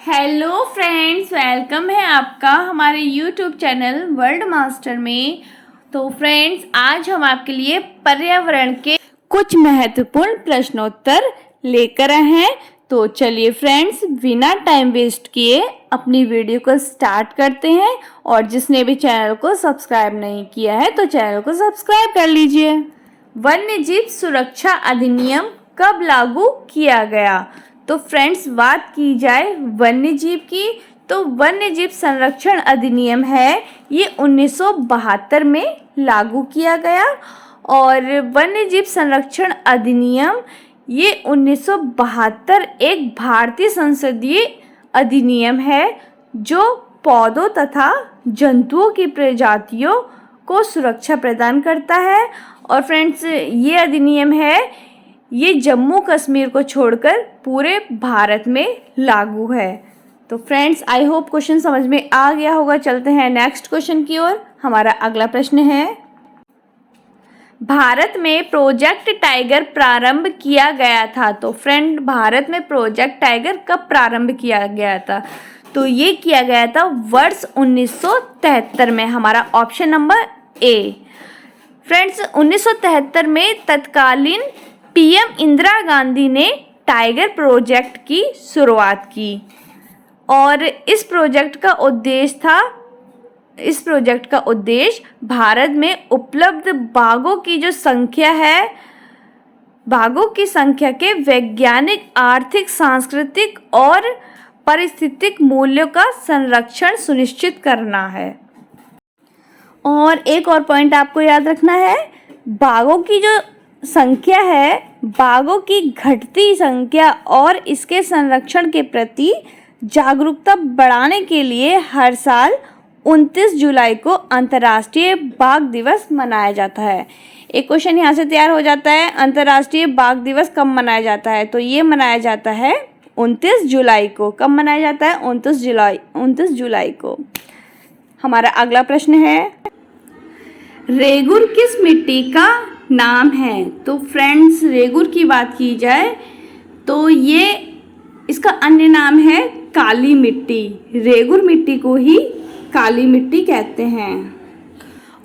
Hello friends, welcome है आपका हमारे यूट्यूब चैनल वर्ल्ड मास्टर में। तो फ्रेंड्स, आज हम आपके लिए पर्यावरण के कुछ महत्वपूर्ण प्रश्नोत्तर लेकर आए हैं। तो चलिए फ्रेंड्स, बिना टाइम वेस्ट किए अपनी वीडियो को स्टार्ट करते हैं। और जिसने भी चैनल को सब्सक्राइब नहीं किया है तो चैनल को सब्सक्राइब कर लीजिए। वन्यजीव सुरक्षा अधिनियम कब लागू किया गया? तो फ्रेंड्स, बात की जाए वन्यजीव की तो वन्यजीव संरक्षण अधिनियम है, ये 1972 में लागू किया गया। और वन्यजीव संरक्षण अधिनियम ये 1972 एक भारतीय संसदीय अधिनियम है जो पौधों तथा जंतुओं की प्रजातियों को सुरक्षा प्रदान करता है। और फ्रेंड्स, ये अधिनियम है, ये जम्मू कश्मीर को छोड़कर पूरे भारत में लागू है। तो फ्रेंड्स, आई होप क्वेश्चन समझ में आ गया होगा। चलते हैं नेक्स्ट क्वेश्चन की ओर। हमारा अगला प्रश्न है, भारत में प्रोजेक्ट टाइगर प्रारंभ किया गया था। तो फ्रेंड, भारत में प्रोजेक्ट टाइगर कब प्रारंभ किया गया था? तो ये किया गया था वर्ष 1973 में। हमारा ऑप्शन नंबर ए। फ्रेंड्स, 1973 में तत्कालीन पीएम इंदिरा गांधी ने टाइगर प्रोजेक्ट की शुरुआत की। और इस प्रोजेक्ट का उद्देश्य भारत में उपलब्ध बाघों की जो संख्या है, बाघों की संख्या के वैज्ञानिक, आर्थिक, सांस्कृतिक और पारिस्थितिक मूल्यों का संरक्षण सुनिश्चित करना है। और एक और पॉइंट आपको याद रखना है, बाघों की जो संख्या है, बाघों की घटती संख्या और इसके संरक्षण के प्रति जागरूकता बढ़ाने के लिए हर साल 29 जुलाई को अंतर्राष्ट्रीय बाघ दिवस मनाया जाता है। एक क्वेश्चन यहाँ से तैयार हो जाता है, अंतर्राष्ट्रीय बाघ दिवस कब मनाया जाता है? तो ये मनाया जाता है 29 जुलाई को। कब मनाया जाता है? 29 जुलाई को। हमारा अगला प्रश्न है, रेगुर किस मिट्टी का नाम है? तो फ्रेंड्स, रेगुर की बात की जाए तो ये इसका अन्य नाम है काली मिट्टी। रेगुर मिट्टी को ही काली मिट्टी कहते हैं।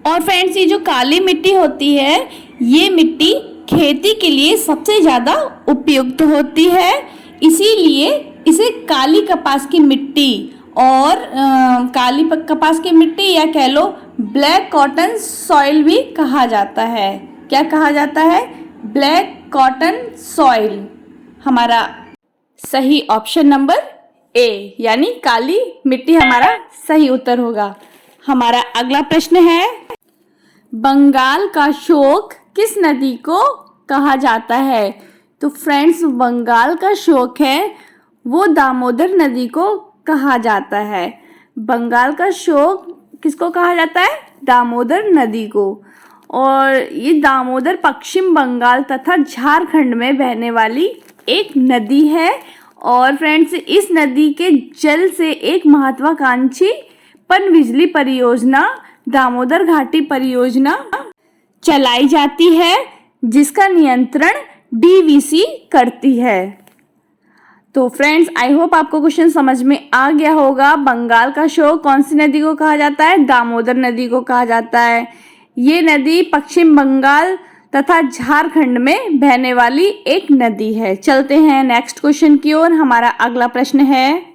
और फ्रेंड्स, ये जो काली मिट्टी होती है, ये मिट्टी खेती के लिए सबसे ज़्यादा उपयुक्त होती है, इसीलिए इसे काली कपास की मिट्टी और काली कपास की मिट्टी या कह लो ब्लैक कॉटन सॉइल भी कहा जाता है। क्या कहा जाता है? Black cotton soil. हमारा सही ऑप्शन नंबर ए, यानी काली मिट्टी हमारा सही उत्तर होगा। हमारा अगला प्रश्न है, बंगाल का शोक किस नदी को कहा जाता है? तो फ्रेंड्स, बंगाल का शोक है वो दामोदर नदी को कहा जाता है। बंगाल का शोक किसको कहा जाता है? दामोदर नदी को। और ये दामोदर पश्चिम बंगाल तथा झारखंड में बहने वाली एक नदी है। और फ्रेंड्स, इस नदी के जल से एक महत्वाकांक्षी पनबिजली परियोजना, दामोदर घाटी परियोजना चलाई जाती है, जिसका नियंत्रण डीवीसी करती है। तो फ्रेंड्स, आई होप आपको क्वेश्चन समझ में आ गया होगा। बंगाल का शोक कौन सी नदी को कहा जाता है? दामोदर नदी को कहा जाता है। ये नदी पश्चिम बंगाल तथा झारखंड में बहने वाली एक नदी है। चलते हैं नेक्स्ट क्वेश्चन की ओर। हमारा अगला प्रश्न है,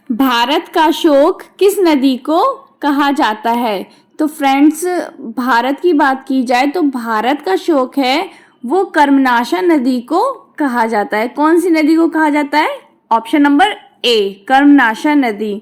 भारत का शोक किस नदी को कहा जाता है? तो फ्रेंड्स, भारत की बात की जाए तो भारत का शोक है वो कर्मनाशा नदी को कहा जाता है। कौन सी नदी को कहा जाता है? ऑप्शन नंबर ए, कर्मनाशा नदी।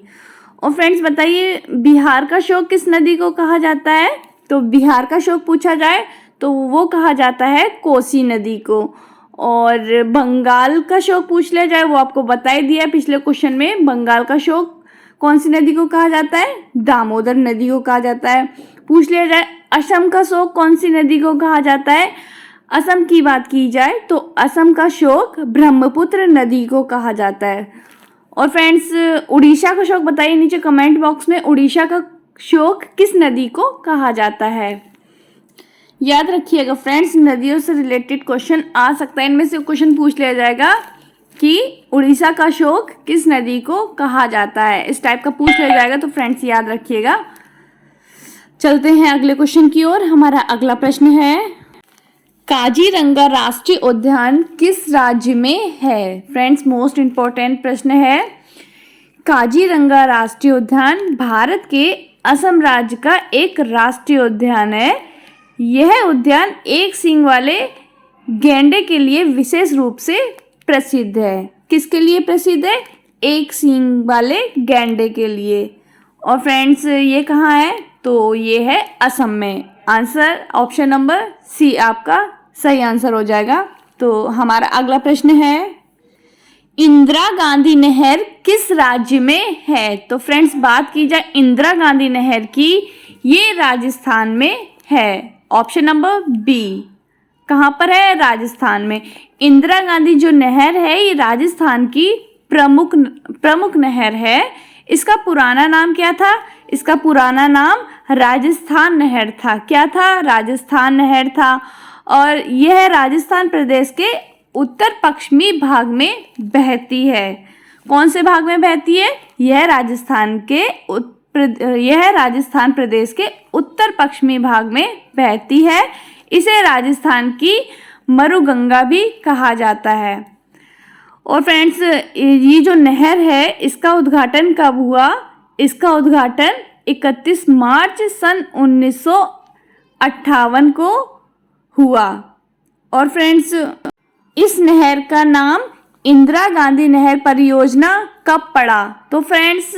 और फ्रेंड्स, बताइए बिहार का शोक किस नदी को कहा जाता है? तो बिहार का शोक पूछा जाए तो वो कहा जाता है कोसी नदी को। और बंगाल का शोक पूछ लिया जाए, वो आपको बता ही दिया पिछले क्वेश्चन में। बंगाल का शोक कौन सी नदी को कहा जाता है? दामोदर नदी को कहा जाता है। पूछ लिया जाए असम का शोक कौन सी नदी को कहा जाता है? असम की बात की जाए तो असम का शोक ब्रह्मपुत्र नदी को कहा जाता है। और फ्रेंड्स, उड़ीसा का शोक बताइए नीचे कमेंट बॉक्स में, उड़ीसा का शोक किस नदी को कहा जाता है? याद रखिएगा फ्रेंड्स, नदियों से रिलेटेड क्वेश्चन आ सकता है, इनमें से क्वेश्चन पूछ लिया जाएगा कि उड़ीसा का शोक किस नदी को कहा जाता है। इस टाइप का पूछ लिया जाएगा तो फ्रेंड्स याद रखिएगा। चलते हैं अगले क्वेश्चन की ओर। हमारा अगला प्रश्न है, काजीरंगा राष्ट्रीय उद्यान किस राज्य में है। फ्रेंड्स मोस्ट इंपॉर्टेंट प्रश्न है। काजीरंगा राष्ट्रीय उद्यान भारत के असम राज्य का एक राष्ट्रीय उद्यान है। यह उद्यान एक सींग वाले गैंडे के लिए विशेष रूप से प्रसिद्ध है। किसके लिए प्रसिद्ध है? एक सींग वाले गैंडे के लिए। और फ्रेंड्स ये कहाँ है? तो ये है असम में। आंसर ऑप्शन नंबर सी आपका सही आंसर हो जाएगा। तो हमारा अगला प्रश्न है, इंदिरा गांधी नहर किस राज्य में है। तो फ्रेंड्स बात की जाए इंदिरा गांधी नहर की, ये राजस्थान में है। Option number B. कहाँ पर है? राजस्थान में। इंदिरा गांधी जो नहर है ये राजस्थान की प्रमुख नहर है। इसका पुराना नाम क्या था? इसका पुराना नाम राजस्थान नहर था। क्या था? राजस्थान नहर था। और यह राजस्थान प्रदेश के उत्तर पश्चिमी भाग में बहती है। कौन से भाग में बहती है? यह राजस्थान प्रदेश के उत्तर पश्चिमी भाग में बहती है। इसे राजस्थान की मरुगंगा भी कहा जाता है। और फ्रेंड्स ये जो नहर है इसका उद्घाटन कब हुआ? इसका उद्घाटन 31 मार्च सन 1958 को हुआ। और फ्रेंड्स इस नहर का नाम इंदिरा गांधी नहर परियोजना कब पड़ा? तो फ्रेंड्स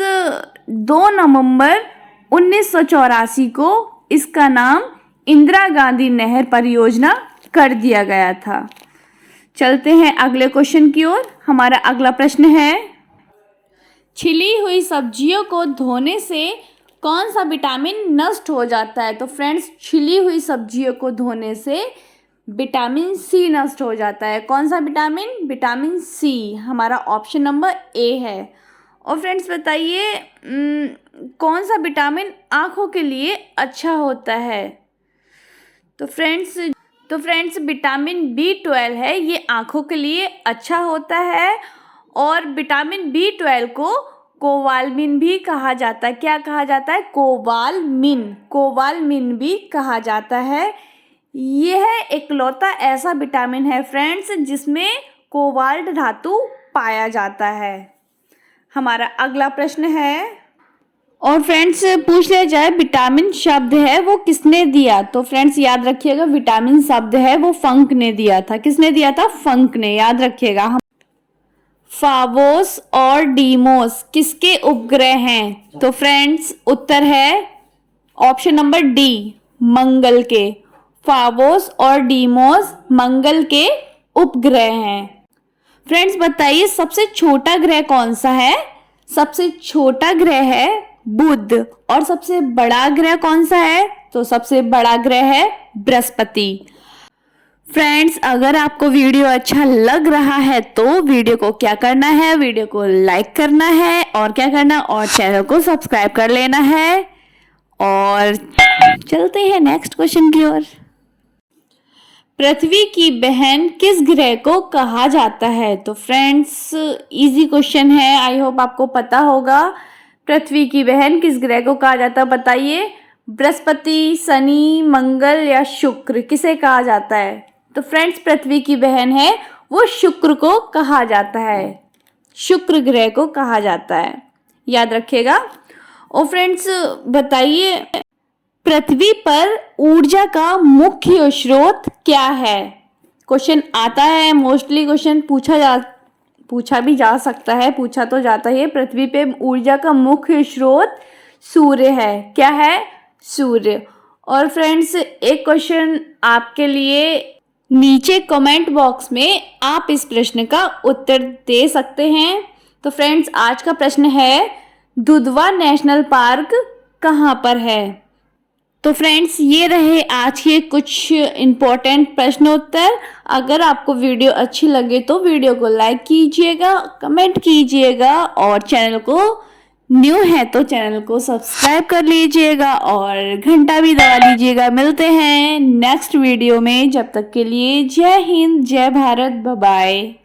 2 नवंबर 1984 को इसका नाम इंदिरा गांधी नहर परियोजना कर दिया गया था। चलते हैं अगले क्वेश्चन की ओर। हमारा अगला प्रश्न है, छिली हुई सब्जियों को धोने से कौन सा विटामिन नष्ट हो जाता है। तो फ्रेंड्स छिली हुई सब्जियों को धोने से विटामिन सी नष्ट हो जाता है। कौन सा विटामिन? Vitamin C. हमारा ऑप्शन नंबर ए है। और फ्रेंड्स बताइए कौन सा विटामिन आँखों के लिए अच्छा होता है। तो फ्रेंड्स विटामिन B12 है, ये आँखों के लिए अच्छा होता है। और विटामिन B12 को कोवालमिन भी कहा जाता है। क्या कहा जाता है? कोवालमिन भी कहा जाता है। यह इकलौता ऐसा विटामिन है फ्रेंड्स जिसमें कोबाल्ट धातु पाया जाता है। हमारा अगला प्रश्न है, और फ्रेंड्स पूछ लिया जाए विटामिन शब्द है वो किसने दिया। तो फ्रेंड्स याद रखिएगा विटामिन शब्द है वो फंक ने दिया था। किसने दिया था? फंक ने। याद रखिएगा। फावोस और डीमोस किसके उपग्रह हैं। तो फ्रेंड्स उत्तर है ऑप्शन नंबर डी, मंगल के। फावोस और डीमोस मंगल के उपग्रह हैं। फ्रेंड्स बताइए सबसे छोटा ग्रह कौन सा है। सबसे छोटा ग्रह है बुध। और सबसे बड़ा ग्रह कौन सा है? तो सबसे बड़ा ग्रह है बृहस्पति। फ्रेंड्स अगर आपको वीडियो अच्छा लग रहा है तो वीडियो को क्या करना है? वीडियो को लाइक करना है और क्या करना? और चैनल को सब्सक्राइब कर लेना है। और चलते हैं नेक्स्ट क्वेश्चन की ओर। पृथ्वी की बहन किस ग्रह को कहा जाता है। तो फ्रेंड्स इजी क्वेश्चन है, आई होप आपको पता होगा। पृथ्वी की बहन किस ग्रह को कहा जाता है बताइए। बृहस्पति, शनि, मंगल या शुक्र, किसे कहा जाता है? तो फ्रेंड्स पृथ्वी की बहन है वो शुक्र को कहा जाता है। शुक्र ग्रह को कहा जाता है। याद रखिएगा। और फ्रेंड्स बताइए पृथ्वी पर ऊर्जा का मुख्य स्रोत क्या है। क्वेश्चन आता है, मोस्टली क्वेश्चन पूछा भी जा सकता है, पूछा तो जाता ही है। पृथ्वी पे ऊर्जा का मुख्य स्रोत सूर्य है। क्या है? सूर्य। और फ्रेंड्स एक क्वेश्चन आपके लिए, नीचे कमेंट बॉक्स में आप इस प्रश्न का उत्तर दे सकते हैं। तो फ्रेंड्स आज का प्रश्न है दुधवा नेशनल पार्क कहाँ पर है। तो फ्रेंड्स ये रहे आज के कुछ इम्पोर्टेंट प्रश्न उत्तर। अगर आपको वीडियो अच्छी लगे तो वीडियो को लाइक कीजिएगा, कमेंट कीजिएगा और चैनल को न्यू है तो चैनल को सब्सक्राइब कर लीजिएगा और घंटा भी दबा लीजिएगा। मिलते हैं नेक्स्ट वीडियो में, जब तक के लिए जय हिंद, जय भारत, बाय बाय।